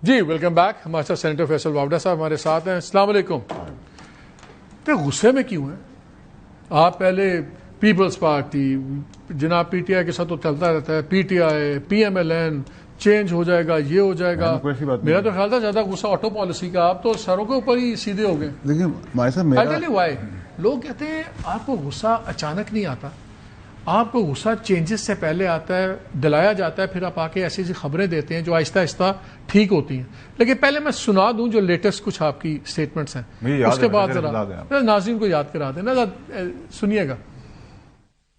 جی welcome back. ہمارے ساتھ senator Faisal Vawda صاحب ہمارے ساتھ ہیں. السلام علیکم. تو غصے میں کیوں ہیں آپ؟ پہلے پیپلز پارٹی جناب پی ٹی آئی کے ساتھ تو چلتا رہتا ہے, P T I P M L N change ہو جائے گا, یہ ہو جائے گا. میرا تو خیال تھا زیادہ غصہ آٹو پالیسی کا, آپ تو سروں کے اوپر ہی سیدھے ہو گئے. دیکھیے لوگ کہتے ہیں آپ کو غصہ اچانک نہیں آتا, آپ کو غصہ چینجز سے پہلے آتا ہے, دلایا جاتا ہے, پھر آپ آ کے ایسی ایسی خبریں دیتے ہیں جو آہستہ آہستہ ٹھیک ہوتی ہیں. لیکن پہلے میں سنا دوں جو لیٹسٹ کچھ آپ کی سٹیٹمنٹس ہیں, اس کے بعد ذرا ناظرین کو یاد کرا دیں نا, سنیے گا.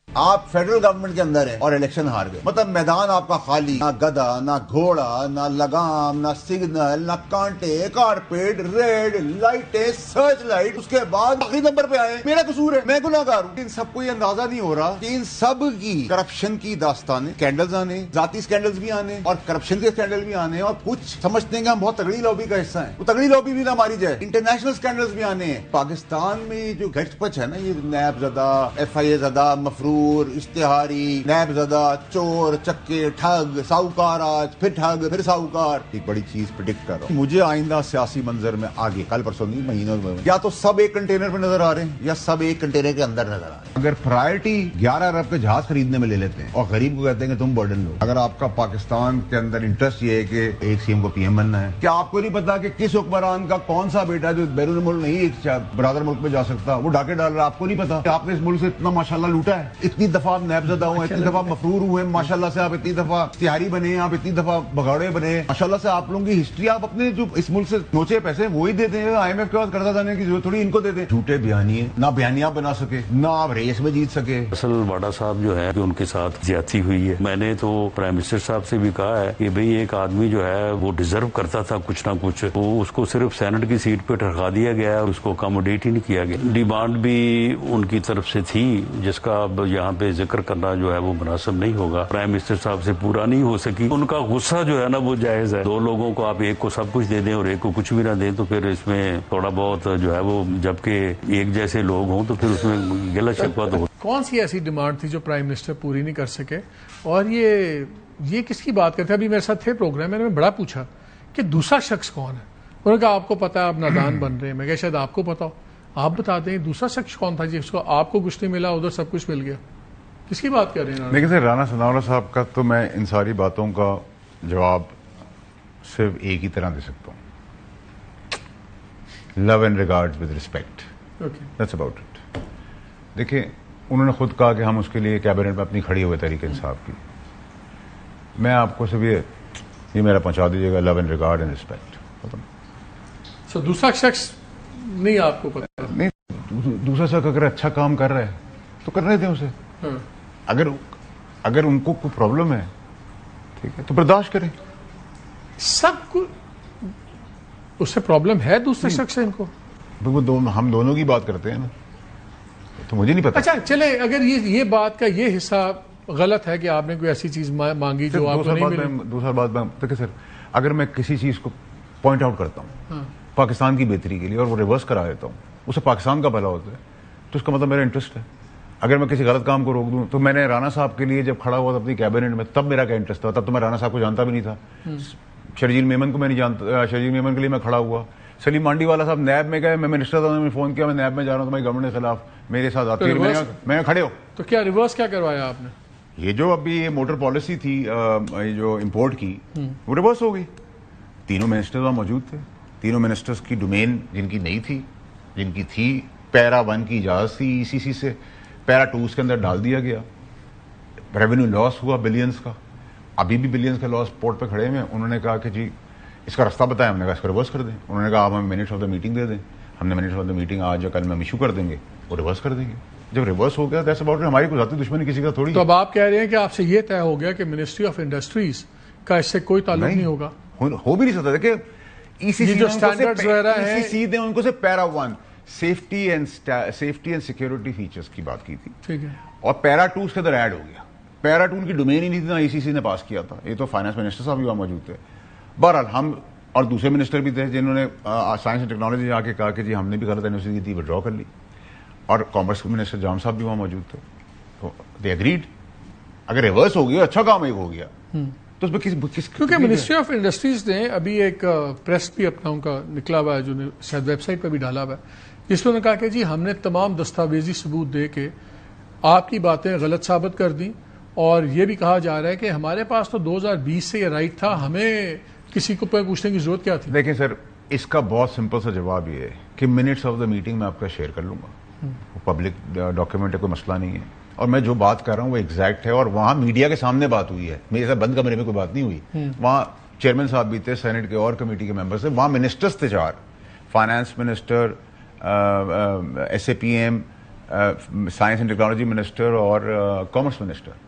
آپ فیڈرل گورنمنٹ کے اندر ہیں اور الیکشن ہار گئے, مطلب میدان آپ کا خالی, نہ گدا نہ گھوڑا نہ لگام نہ سگنل نہ کانٹے کارپیٹ ریڈ لائٹیں سرچ لائٹ. اس کے بعد آخری نمبر پہ آئے, میرا قصور ہے, میں گناہ گار ہوں. ان سب کو یہ اندازہ نہیں ہو رہا کہ ان سب کی کرپشن کی داستانیں, اسکینڈلز آنے, ذاتی اسکینڈلز بھی آنے اور کرپشن کے اسکینڈل بھی آنے, اور کچھ سمجھتے ہیں کہ ہم بہت تگڑی لابی کا حصہ ہیں. وہ تگڑی لابی بھی نہ ماری جائے, انٹرنیشنل اسکینڈلز بھی آنے ہیں. پاکستان میں جو گھچ پچ ہے نا, یہ نیب زدہ, ایف آئی اے زدہ, مفرور, اشتہاری, نیب زدہ, چور چکے, ٹھگ, ساہوکار, آج پھر ٹھگ پھر ساہوکار. ایک بڑی چیز پریڈکٹ کر رہا ہوں, مجھے آئندہ سیاسی منظر میں آگے کل پرسوں نہیں مہینوں میں یا تو سب ایک کنٹینر پہ نظر آ رہے ہیں یا سب ایک کنٹینر کے اندر نظر آ رہے ہیں. اگر پرائرٹی 11 ارب کے جہاز خریدنے میں لے لیتے ہیں اور غریب کو کہتے ہیں کہ تم برڈن لو, اگر آپ کا پاکستان کے اندر انٹرسٹ یہ ہے کہ ایک سی ایم کو پی ایم بننا ہے, کیا آپ کو نہیں پتا کہ کس حکمران کا کون سا بیٹا جو بیرون ملک نہیں برادر ملک میں جا سکتا وہ ڈاکے ڈال رہا ہے؟ آپ کو نہیں پتا کہ آپ نے اس ملک سے اتنا ماشاءاللہ لوٹا ہے, اتنی دفعہ آپ نیب زدہ ہوئے, اتنی دفعہ مفرور ہوئے ماشاءاللہ سے, آپ اتنی دفعہ اشتہاری بنے, آپ اتنی دفعہ بگاڑے بنے ماشاءاللہ سے. آپ لوگوں کی ہسٹری, آپ اپنے جو اس ملک سے نوچے پیسے وہی دیتے ہیں, آئی ایم ایف کے بعد قرضہ دینے کی ضرورت تھوڑی ان کو دیتے ہیں. جھوٹے بیانیے, نہ بیانیاں بنا سکے, نہ آپ ریس میں جیت سکے. اصل واڈا صاحب جو ہے کہ ان کے ساتھ زیادتی ہوئی ہے. میں نے تو پرائم منسٹر صاحب سے بھی کہا ہے کہ بھئی ایک آدمی جو ہے وہ ڈیزرو کرتا تھا کچھ نہ کچھ, وہ اس کو صرف سینٹ کی سیٹ پہ ٹھہرا دیا گیا, اس کو اکاموڈیٹ ہی نہیں کیا گیا. ڈیمانڈ بھی ان کی طرف سے تھی جس کا اب یہاں پہ ذکر کرنا جو ہے وہ مناسب نہیں ہوگا. پرائم منسٹر صاحب سے پورا نہیں ہو سکی. ان کا غصہ جو ہے نا وہ جائز ہے. دو لوگوں کو آپ ایک کو سب کچھ دے دیں اور ایک کو کچھ بھی نہ دیں تو پھر اس میں تھوڑا بہت جو ہے وہ, جبکہ ایک جیسے لوگ ہوں تو پھر اس میں غلط شکوہ تو. کون سی ایسی ڈیمانڈ تھی جو پرائم منسٹر پوری نہیں کر سکے؟ اور یہ کس کی بات کرتے ہیں؟ ابھی میرے ساتھ تھے پروگرام, میں نے بڑا پوچھا کہ دوسرا شخص کون ہے. انہوں نے کہا آپ کو پتا ہے, آپ نادان بن رہے ہیں. میں کہا شاید آپ کو پتا ہو, آپ بتا دیں دوسرا شخص کون تھا جس کو آپ کو کچھ نہیں ملا, ادھر سب کچھ مل گیا. کس کی بات کر رہے ہیں؟ لیکن سر رانا ثناءاللہ صاحب کا تو میں ان ساری باتوں کا جواب صرف ایک ہی طرح دے سکتا ہوں, love and regard with respect, that's about it. دیکھیں انہوں نے خود کہا کہ ہم اس کے لیے کیبنٹ میں اپنی کھڑی ہوئے تحریک انصاف کی. میں آپ کو صرف یہ میرا پہنچا دیجیے گا, لو اینڈ ریگارڈ اینڈ ریسپیکٹ. سو دوسرا شخص نہیں آپ کو پتا؟ نہیں, دوسرا شخص اگر اچھا کام کر رہا ہے تو کرنے دیں اسے. اگر ان کو کوئی پرابلم ہے ٹھیک ہے تو برداشت کریں. سب کو اس سے پرابلم ہے دوسرے شخص سے, ان کو ہم دونوں کی بات کرتے ہیں نا, تو مجھے نہیں پتا. اچھا چلے, اگر یہ بات کا یہ حصہ غلط ہے کہ آپ نے کوئی ایسی چیز مانگی جو آپ کو نہیں ملی. دوسرا بات دیکھیں سر, اگر میں کسی چیز کو پوائنٹ آؤٹ کرتا ہوں پاکستان کی بہتری کے لیے اور وہ ریورس کرا دیتا ہوں, اسے پاکستان کا بھلا ہوتا ہے, تو اس کا مطلب میرا انٹرسٹ ہے. اگر میں کسی غلط کام کو روک دوں, تو میں نے رانا صاحب کے لیے جب کھڑا ہوا تھا اپنی کیبنٹ میں, تب میرا کیا انٹرسٹ تھا؟ تب تو میں رانا صاحب کو جانتا بھی نہیں تھا. شرجیل میمن کو میں نہیں جانتا, شرجیل میمن کے لیے میں کھڑا ہوا. سلیم مانڈی والا صاحب نیب میں گئے, میں منسٹر تھا, میں فون کیا میں نیب میں جا رہا ہوں تمہاری گورنمنٹ کے خلاف, میرے ساتھ آتی ہے, میں کھڑے ہو. تو کیا ریورس کیا کروایا آپ نے؟ یہ جو ابھی یہ موٹر پالیسی تھی جو امپورٹ کی, وہ ریورس ہو گئی. تینوں منسٹر وہاں موجود تھے. تینوں منسٹرز کی ڈومین جن کی نہیں تھی, جن کی تھی, پیرا 1 کی اجازت تھی ای سی سی سے, پیرا 2 کے اندر ڈال دیا گیا. ریونیو لاس ہوا بلینز کا, ابھی بھی بلینز کا لاس پورٹ پہ کھڑے ہوئے. انہوں نے کہا کہ جی اس کا راستہ بتائیں. ہم نے کہا اس کو ریورس کر دیں. انہوں نے کہا آپ ہمیں منٹس آف دا میٹنگ دے دیں. ہم نے منٹس آف دا میٹنگ آج یا کل میں ایشو کر دیں گے, وہ ریورس کر دیں گے. جب ریورس ہو گیا دیٹس اباؤٹ اٹ. ہماری کوئی ذاتی دشمنی کسی کا تھوڑی. تو اب آپ کہہ رہے ہیں کہ آپ سے یہ طے ہو گیا کہ منسٹری آف انڈسٹریز کا اس سے کوئی تعلق نہیں ہوگا؟ ہو بھی نہیں سکتا. دیکھیں ای سی سی دیں ان کو سے پیرا 1 سیفٹی اینڈ سیکورٹی فیچرز کی بات کی تھی, ٹھیک ہے, اور پیرا 2 اس کے اندر ایڈ ہو گیا. پیرا 2 ان کی ڈومین ہی نہیں تھی, ای سی سی نے پاس کیا تھا. یہ تو فائنانس منسٹر صاحب بھی وہاں موجود تھے. بہرحال ہم اور دوسرے منسٹر بھی تھے جنہوں نے سائنس اینڈ ٹیکنالوجی آ کے کہا کہ جی ہم نے بھی غلط یونیورسٹی کی تھی, ودرا کر لی. اور کامرس منسٹر جام صاحب بھی وہاں موجود تھے, تو دے اگریڈ. اگر ریورس ہو گیا اچھا کام ایک ہو گیا, تو اس میں کس کیونکہ منسٹری آف انڈسٹریز نے ابھی ایک پریس بھی اپنا ان کا نکلا ہوا ہے جو شاید ویب سائٹ پہ بھی ڈالا ہوا ہے، جس میں انہوں نے کہا کہ جی ہم نے تمام دستاویزی ثبوت دے کے آپ کی باتیں غلط ثابت کر دیں، اور یہ بھی کہا جا رہا ہے کہ ہمارے پاس تو 2020 سے یہ رائٹ تھا، ہمیں کسی کو پوچھنے کی ضرورت کیا تھی؟ دیکھیں سر، اس کا بہت سمپل سا جواب یہ ہے کہ منٹس آف دا میٹنگ میں آپ کا شیئر کر لوں گا، پبلک ڈاکیومنٹ ہے، کوئی مسئلہ نہیں ہے، اور میں جو بات کر رہا ہوں وہ ایگزیکٹ ہے، اور وہاں میڈیا کے سامنے بات ہوئی ہے، میرے ساتھ بند کمرے میں کوئی بات نہیں ہوئی، وہاں چیئرمین صاحب بھی تھے، سینٹ کے اور کمیٹی کے ممبرس تھے، وہاں منسٹرز تھے 4، finance minister, S A P M, science and technology minister اور کامرس منسٹر،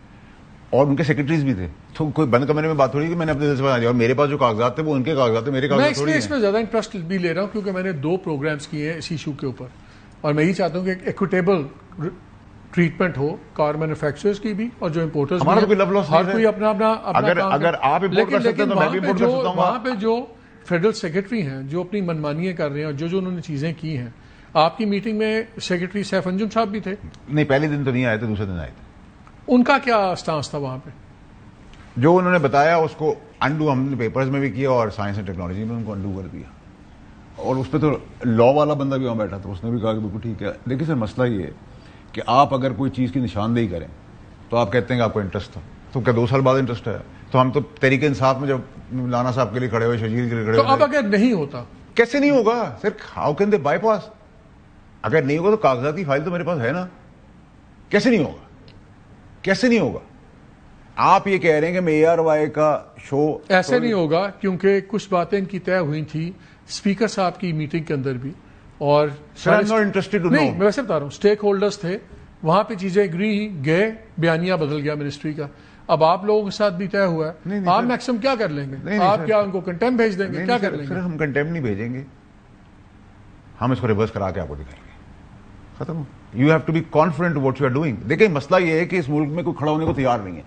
اور ان کے سیکرٹریز بھی تھے، تو کوئی بند کمرے میں بات ہو رہی ہے کہ میں نے اپنے دل سے بتا دیا، اور میرے پاس جو کاغذات تھے وہ ان کے کاغذات تھے، میرے میں کاغذات تھوڑی اس میں زیادہ انٹرسٹ بھی لے رہا ہوں کیونکہ میں نے 2 پروگرامز کیے ہیں اس ایشو کے اوپر، اور میں یہ چاہتا ہوں کہ ایک ایکویٹیبل ٹریٹمنٹ ہو کار مینوفیکچررز کی بھی اور جو امپورٹرز ہمارا تو کوئی لب لاس نہیں ہے، ہر کوئی اپنا اگر آپ امپورٹ کر سکتے ہیں تو میں بھی امپورٹ کر سکتا ہوں۔ وہاں پہ جو فیڈرل سیکرٹری ہیں جو اپنی منمانیاں کر رہے ہیں اور جو انہوں نے چیزیں کی ہیں، آپ کی میٹنگ میں سیکرٹری سیف انجم صاحب بھی تھے؟ نہیں، پہلے دن تو نہیں آئے تھے، دوسرے دن آئے تھے۔ ان کا کیا سٹانس تھا وہاں پہ؟ جو انہوں نے بتایا اس کو انڈو ہم نے پیپرز میں بھی کیا اور سائنس اینڈ ٹیکنالوجی میں ان کو انڈو کر دیا، اور اس پہ تو لا والا بندہ بھی وہاں بیٹھا تھا، اس نے بھی کہا کہ بالکل ٹھیک ہے۔ دیکھیے سر، مسئلہ یہ ہے کہ آپ اگر کوئی چیز کی نشاندہی کریں تو آپ کہتے ہیں کہ آپ کو انٹرسٹ تھا، تو کیا 2 سال بعد انٹرسٹ ہے؟ تو ہم تو تحریک انصاف میں جب لانا صاحب کے لیے کھڑے ہوئے، شجیر کے لیے کھڑے تو ہوئے، اب اگر نہیں ہوتا کیسے نہیں ہوگا سر؟ ہاؤ کین دے بائی پاس؟ اگر نہیں ہوگا تو کاغذاتی فائل تو میرے پاس ہے نا، کیسے نہیں ہوگا؟ کیسے نہیں ہوگا؟ آپ یہ کہہ رہے ہیں کہ میں ARY کا شو ایسے نہیں ہوگا کیونکہ کچھ باتیں ان کی طے ہوئی تھی اسپیکر صاحب کی میٹنگ کے اندر بھی، اور نہیں میں ویسے بتا رہا ہوں اسٹیک ہولڈرز تھے وہاں پہ، چیزیں اگری گئے، بیانیہ بدل گیا منسٹری کا، اب آپ لوگوں کے ساتھ بھی طے ہوا ہے، آپ میکسم کیا کر لیں گے؟ آپ کیا ان کو کنٹیم بھیج دیں گے؟ کیا کر لیں گے؟ ہم کنٹیم نہیں بھیجیں گے، ہم اس کو ریورس کرا کے آپ کو دکھائیں گے، ختم۔ You have to be confident what you are doing. دیکھیں مسئلہ یہ ہے کہ اس ملک میں کوئی کھڑا ہونے کو تیار نہیں ہے،